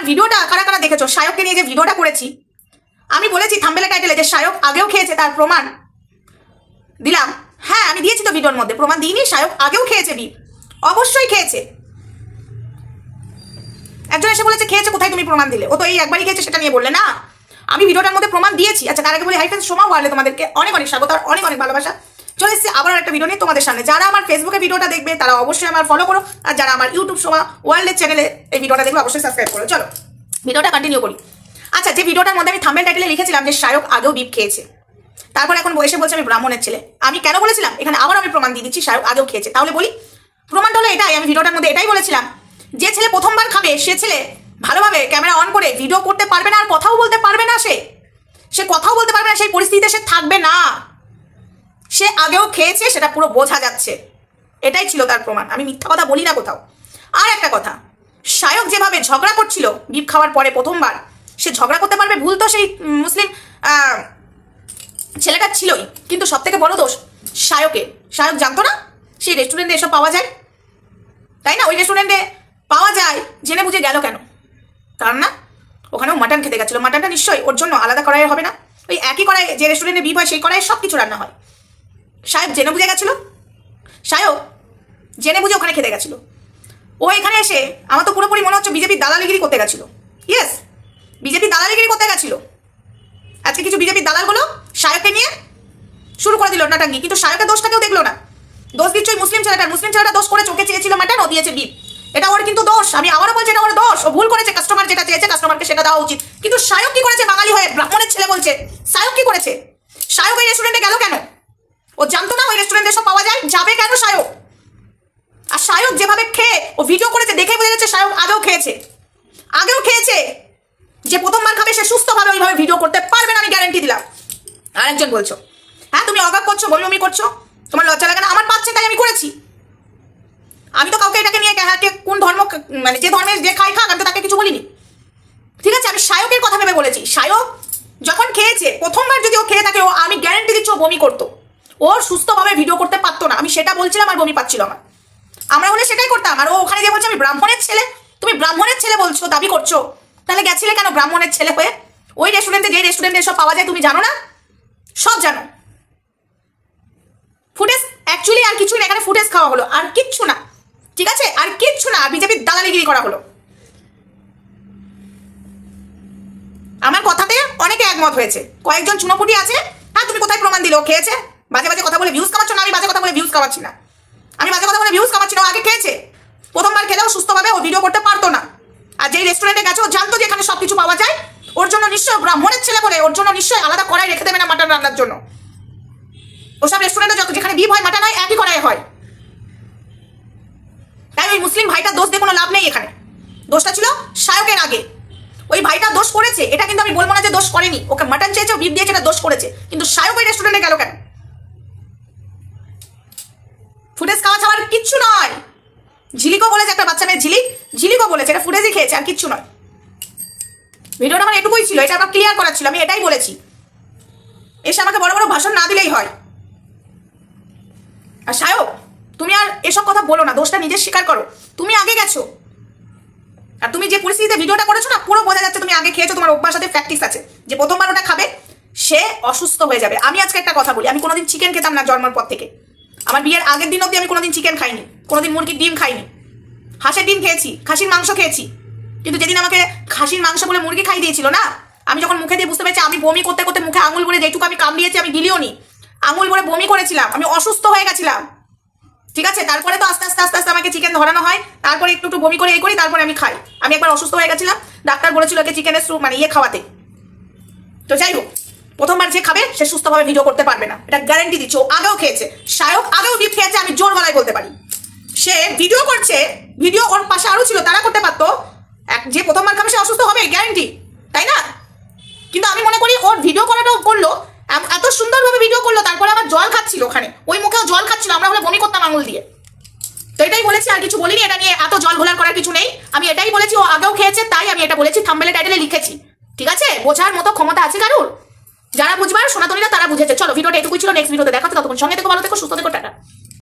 ভিডিওটা কারা কারা দেখেছো, শায়ককে নিয়ে যে ভিডিওটা করেছি, আমি বলেছি থাম্বনেল টাইটেলে যে শায়ক আগেও খেয়েছে, তার প্রমাণ দিলাম। হ্যাঁ আমি দিয়েছি তো ভিডিওর মধ্যে, প্রমাণ দিইনি? শায়ক আগেও খেয়েছে বিফ, অবশ্যই খেয়েছে। একজন এসে বলেছে খেয়েছে, কোথায় তুমি প্রমাণ দিলে? ও তো এই একবারই খেয়েছে সেটা নিয়ে বললে না, আমি ভিডিওটার মধ্যে প্রমাণ দিয়েছি। আচ্ছা তার আগে বলি হাই ফ্রেন্ডস, সোমা ওয়ার্ল্ডে তোমাদেরকে অনেক অনেক স্বাগত আর অনেক অনেক ভালোবাসা। চলে এসেছি আবার একটা ভিডিও নিয়ে তোমাদের সামনে। যারা আমার ফেসবুকে ভিডিওটা দেখবে তারা অবশ্যই আমার ফলো করো, আর যারা আমার ইউটিউব সোমা ওয়ার্ল্ডের চ্যানেলে এই ভিডিওটা দেখবে অবশ্যই সাবস্ক্রাইব করো। চলো ভিডিওটা কন্টিনিউ করি। আচ্ছা, যে ভিডিওটার মধ্যে আমি থাম্বনেল টাইটেলে লিখেছিলাম যে শায়ক আগেও বিফ খেয়েছে, তারপর এখন এসে বলছে আমি ব্রাহ্মণের ছেলে। আমি কেন বলেছিলাম? এখানে আবার আমি প্রমাণ দিয়ে দিচ্ছি শায়ক আগেও খেয়েছে। তাহলে বলি প্রমাণটা হলো এটাই, আমি ভিডিওটার মধ্যে এটাই বলেছিলাম, যে ছেলে প্রথমবার খাবে সে ছেলে ভালোভাবে ক্যামেরা অন করে ভিডিও করতে পারবে না, আর কথাও বলতে পারবে না, সে কথাও বলতে পারবে না, সেই পরিস্থিতিতে সে থাকবে না। সে আগেও খেয়েছে, সেটা পুরো বোঝা যাচ্ছে। এটাই ছিল তার প্রমাণ, আমি মিথ্যা কথা বলি না কোথাও। আর একটা কথা, শায়ক যেভাবে ঝগড়া করছিল বিফ খাওয়ার পরে প্রথমবার, সে ঝগড়া করতে পারবে, ভুল তো সেই মুসলিম ছেলেটা ছিলই, কিন্তু সব থেকে বড় দোষ শায়কের। শায়ক জানতো না সেই রেস্টুরেন্টে এসব পাওয়া যায়, তাই না? ওই রেস্টুরেন্টে পাওয়া যায়, জেনে বুঝে গেল কেন? কারণ না ওখানেও মাটন খেতে গেছিলো, মাটনটা নিশ্চয়ই ওর জন্য আলাদা কড়াইয়ে হবে না, ওই একই কড়াই যে রেস্টুরেন্টে বিফ হয় সেই কড়াইয়ে সব কিছু রান্না হয়। শায়ক জেনে বুঝে গেছিলো, শায়ক জেনে বুঝে ওখানে খেতে গেছিলো। ও এখানে এসে আমার তো পুরোপুরি মনে হচ্ছে বিজেপির দালালিগিরি করতে গেছিলো। ইয়েস, বিজেপি দালালিগিরি করতে গেছিলো। আজকে কিছু বিজেপির দালালগুলো শায়ককে নিয়ে শুরু করে দিল নাটাঙ্গি, কিন্তু শায়কের দোষটা কেউ দেখলো না। দোষ দিচ্ছ ওই মুসলিম ছেলেটা দোষ করে, চোখে চেয়েছিল মাটন, ও দিয়েছে বিফ। এটা ওর কিন্তু দোষ, আমি আবারও বলছি এটা ওর দোষ। ও ভুল করেছে, কাস্টমার যেটা চেয়েছে কাস্টমারকে সেটা দেওয়া উচিত। কিন্তু শায়ক কি করেছে? বাঙালি হয়ে ব্রাহ্মণের ছেলে বলছে, শায়ক কি করেছে? শায়ক ওই রেস্টুরেন্টে গেল কেন? ও জানতো না ওই রেস্টুরেন্টে সব পাওয়া যায়? যাবে কেন শায়ক? আর শায়ক যেভাবে খেয়ে ও ভিডিও করেছে, দেখে বোঝা যাচ্ছে শায়ক আগেও খেয়েছে। আগেও খেয়েছে। যে প্রথমবার খাবে সে সুস্থভাবে ওইভাবে ভিডিও করতে পারবে না, আমি গ্যারান্টি দিলাম। আরেকজন বলছো হ্যাঁ তুমি অবাক করছো, বমি করছো, তোমার লজ্জা লাগে না? আমার পাচ্ছে তাই আমি করেছি। আমি তো কাউকে এটাকে নিয়ে কোন ধর্ম, মানে যে ধর্মের যে খাই খাক, আমি তো তাকে কিছু বলিনি। ঠিক আছে, আমি শায়কের কথা ভেবে বলেছি। শায়ক যখন খেয়েছে প্রথমবার, যদি ও খেয়ে থাকে, ও আমি গ্যারান্টি দিচ্ছি ও বমি করতো, ওর সুস্থভাবে ভিডিও করতে পারতো না। আমি সেটা বলছিলাম আর বমি পাচ্ছিল আমার। আমরা হলে সেটাই করতাম। আর ও ওখানে যে বলছে আমি ব্রাহ্মণের ছেলে, তুমি ব্রাহ্মণের ছেলে বলছো, দাবি করছো, তাহলে গেছিলে কেন ব্রাহ্মণের ছেলে হয়ে? ওই রেস্টুরেন্টে, যে রেস্টুরেন্টে সব পাওয়া যায় তুমি জানো না? সব জানো। ফুটেজ অ্যাকচুয়ালি আর কিছুই না, এখানে ফুটেজ খাওয়া হলো, আর কিচ্ছু না। ঠিক আছে, আর কিচ্ছু না, বিজেপির দালালিগিরি করা হলো। আমার কথাতে অনেকে একমত হয়েছে, কয়েকজন চুনোপুটি আছে, হ্যাঁ তুমি কোথায় প্রমাণ দিলে ও খেয়েছে? বাজে বাজে কথা বলে ভিউজ কামাচ্ছ না? আমি বাজে কথা বলে ভিউজ কামাচ্ছি না, আমি বাজে কথা বলে ভিউজ কামাচ্ছি না। ও আগে খেয়েছে, প্রথমবার খেলেও সুস্থভাবে ও ভিডিও করতে পারতো না। আর যেই রেস্টুরেন্টে গেছে ও জানতো যে এখানে সবকিছু পাওয়া যায়, ওর জন্য নিশ্চয়ই ব্রাহ্মণের ছেলে বলে ওর জন্য নিশ্চয়ই আলাদা কড়াই রেখে দেবে না মাটন রান্নার জন্য। ওসব রেস্টুরেন্টে যত যেখানে বিফ হয় মাটন হয় একই কড়াই হয়। তাই ওই মুসলিম ভাইটার দোষ দিয়ে কোনো লাভ নেই এখানে। দোষটা ছিল শায়কের আগে। ওই ভাইটা দোষ করেছে, এটা কিন্তু আমি বলবো না যে দোষ করেনি। ওকে মাটন চেয়েছে, বিফ দিয়েছে, এটা দোষ করেছে। কিন্তু শায়ক ওই রেস্টুরেন্টে গেল কেন? ফুটেজ খাওয়া ছাড়ার কিচ্ছু নয়। ঝিলিকও বলেছে, একটা বাচ্চা মেয়ে ঝিলিকও বলেছে, এটা ফুটেজই খেয়েছে, আর কিচ্ছু নয়। ভিডিওটা আমার এটুকুই ছিল, এটা আমার ক্লিয়ার করার ছিল, আমি এটাই বলেছি। এসে আমাকে বড় বড় ভাষণ না দিলেই হয়। আর শায়ক তুমি আর এসব কথা বলো না, দোষটা নিজে স্বীকার করো। তুমি আগে গেছো, আর তুমি যে পরিস্থিতিতে ভিডিওটা করেছো না, পুরো বোঝা যাচ্ছে তুমি আগে খেয়েছো, তোমার অভ্যাস সাথে প্র্যাকটিস আছে, যে প্রথমবার ওটা খাবে সে অসুস্থ হয়ে যাবে। আমি আজকে একটা কথা বলি, আমি কোনোদিন চিকেন খেতাম না জন্মের পর থেকে। আমার বিয়ের আগের দিন অবধি আমি কোনোদিন চিকেন খাইনি, কোনোদিন মুরগির ডিম খাইনি, হাঁসের ডিম খেয়েছি, খাসির মাংস খেয়েছি। কিন্তু যেদিন আমাকে খাসির মাংস বলে মুরগি খাই দিয়েছিল না, আমি যখন মুখে দিয়ে বুঝতে পেরেছি, আমি বমি করতে করতে মুখে আঙুল ভরে যেটুকু আমি কামড়িয়েছি আমি গিলিও নি, আঙুল ভরে বমি করেছিলাম, আমি অসুস্থ হয়ে গেছিলাম। ঠিক আছে, তারপরে তো আস্তে আস্তে আমাকে চিকেন ধরানো হয়, তারপরে একটু একটু বমি করে এই করি, তারপরে আমি খাই। আমি একবার অসুস্থ হয়ে গেছিলাম, ডাক্তার বলেছিল ওকে চিকেনের স্যুপ মানে খাওয়াতে। তো যাই হোক, প্রথমবার যে খাবে সে সুস্থভাবে ভিডিও করতে পারবে না, এটা গ্যারান্টি দিচ্ছি। ও আগেও খেয়েছে, শায়ক আগেও বিফ খেয়েছে, আমি জোর গলায় বলতে পারি। সে ভিডিও করছে, ভিডিও ওর পাশে আরও ছিল, তারা করতে পারতো। যে প্রথমবার খাবে সে অসুস্থ হবে, গ্যারান্টি, তাই না? কিন্তু আমি মনে করি ওর ভিডিও করাটাও করলো, এত সুন্দরভাবে ভিডিও করলো, তারপরে আবার জল খাচ্ছিল ওখানে, ওই মুখেও জল খাচ্ছিল, আমরা হলে বমি করতাম আঙুল দিয়ে। তো এটাই বলেছি, আর কিছু বলিনি। এটা নিয়ে এত জল ঘোলার করার কিছু নেই। আমি এটাই বলেছি ও আগেও খেয়েছে, তাই আমি এটা বলেছি, থাম্বনেল টাইটেলে লিখেছি। ঠিক আছে, বোঝার মতো ক্ষমতা আছে কারুর? যারা বুঝবার সনাতনীরা তারা বুঝেছে। চলো ভিডিওটা এটুকুই ছিল, নেক্সট ভিডিওতে দেখা হচ্ছে, ততক্ষণ সঙ্গে থেকো, ভালো থেকো, সুস্থ থেকো, টাটা।